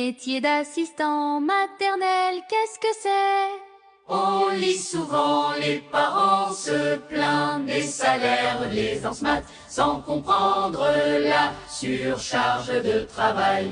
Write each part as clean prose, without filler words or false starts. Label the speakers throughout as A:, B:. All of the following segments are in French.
A: métier d'assistant maternel, qu'est-ce que c'est?
B: On lit souvent les parents se plaindre des salaires des maths sans comprendre la surcharge de travail.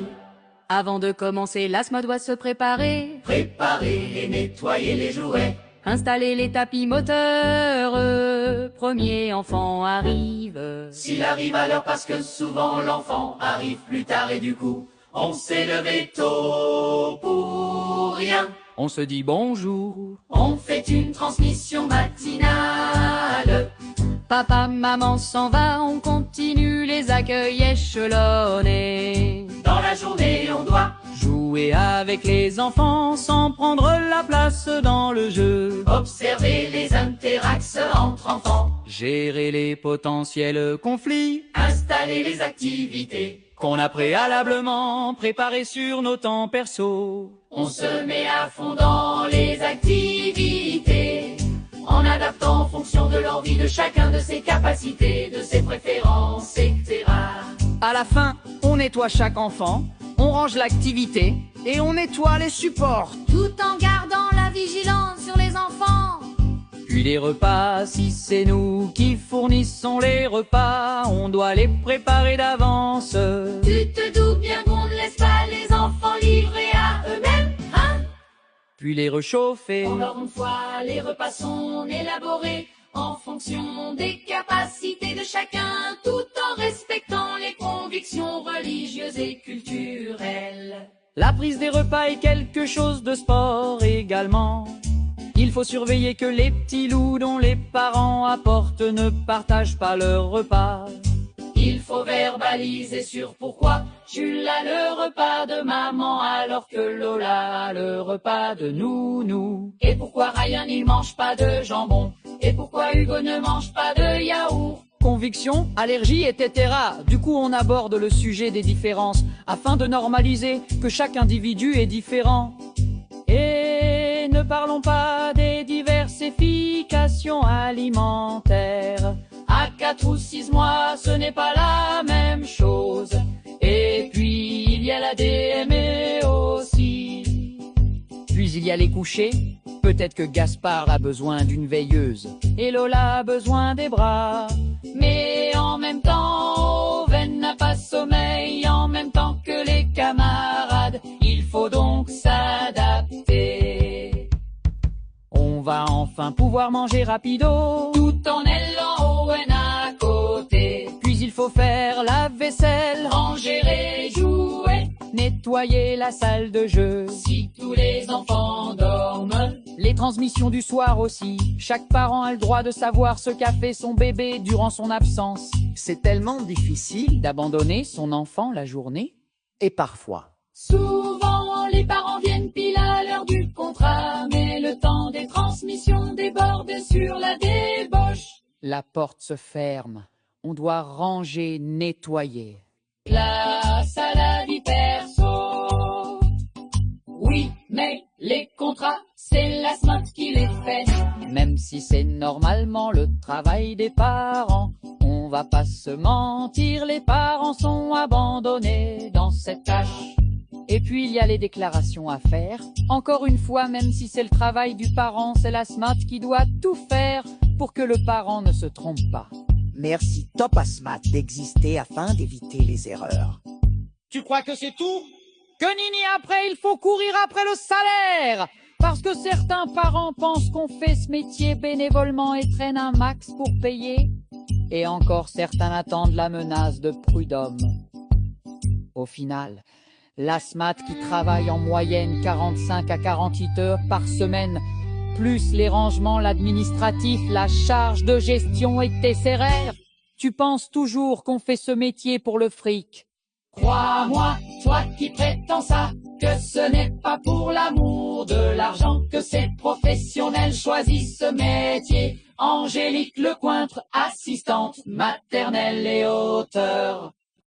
A: Avant de commencer, l'asthme doit se préparer.
B: Préparer et nettoyer les jouets.
A: Installer les tapis moteurs. Premier enfant arrive.
B: S'il arrive à l'heure parce que souvent l'enfant arrive plus tard et du coup, on s'est levé tôt pour rien.
A: On se dit bonjour.
B: On fait une transmission matinale.
A: Papa, maman s'en va, on continue les accueils échelonnés.
B: Dans la journée, on doit
A: jouer avec les enfants sans prendre la place dans le jeu.
B: Observer les interactions entre enfants.
A: Gérer les potentiels conflits.
B: Installer les activités
A: qu'on a préalablement préparées sur nos temps perso.
B: On se met à fond dans les activités, en adaptant en fonction de l'envie de chacun, de ses capacités, de ses préférences, etc.
A: À la fin, on nettoie chaque enfant, on range l'activité et on nettoie les supports.
C: Tout en gardant la vigilance sur les enfants.
A: Puis les repas, si c'est nous qui fournissons les repas, on doit les préparer d'avance.
C: Tu te doutes bien qu'on ne laisse pas les enfants livrés à eux-mêmes, hein?
A: Puis les réchauffer.
B: Encore une fois, les repas sont élaborés en fonction des capacités de chacun, tout en respectant les convictions religieuses et culturelles.
A: La prise des repas est quelque chose de sport également. Il faut surveiller que les petits loups dont les parents apportent ne partagent pas leur repas.
B: Il faut verbaliser sur pourquoi Jules a le repas de maman alors que Lola a le repas de nounou. Et pourquoi Ryan il mange pas de jambon. Et pourquoi Hugo ne mange pas de yaourt.
A: Conviction, allergie, etc. Du coup, on aborde le sujet des différences afin de normaliser que chaque individu est différent. Et ne parlons pas des diversifications alimentaires.
B: À 4 ou 6 mois, ce n'est pas la même chose. Et puis, il y a la DME aussi.
A: Puis il y a les couchers. Peut-être que Gaspard a besoin d'une veilleuse et Lola a besoin des bras.
B: Mais en même temps, Owen n'a pas sommeil en même temps que les camarades. Il faut donc s'adapter.
A: On va enfin pouvoir manger rapido,
B: tout en ayant Owen à côté.
A: Puis il faut faire la vaisselle,
B: ranger et jouer,
A: nettoyer la salle de jeu.
B: Si tous les enfants dorment,
A: les transmissions du soir aussi. Chaque parent a le droit de savoir ce qu'a fait son bébé durant son absence. C'est tellement difficile d'abandonner son enfant la journée. Et parfois,
B: souvent les parents viennent pile à l'heure du contrat, mais le temps des transmissions déborde sur la débauche.
A: La porte se ferme. On doit ranger, nettoyer.
B: Place à la vie perso. Oui, mais les contrats, c'est la SMAT qui les fait.
A: Même si c'est normalement le travail des parents, on va pas se mentir, les parents sont abandonnés dans cette tâche. Et puis il y a les déclarations à faire. Encore une fois, même si c'est le travail du parent, c'est la SMAT qui doit tout faire pour que le parent ne se trompe pas.
D: Merci Top Asmat d'exister afin d'éviter les erreurs.
E: Tu crois que c'est tout?
A: Que nini après, il faut courir après le salaire. Parce que certains parents pensent qu'on fait ce métier bénévolement et traînent un max pour payer. Et encore certains attendent la menace de prud'homme. Au final, l'ASMAT qui travaille en moyenne 45 à 48 heures par semaine, plus les rangements, l'administratif, la charge de gestion et tes serrères. Tu penses toujours qu'on fait ce métier pour le fric.
B: Crois-moi, toi qui prétends ça, que ce n'est pas pour l'amour de l'argent que ces professionnels choisissent ce métier. Angélique Lecointre, assistante maternelle et auteur.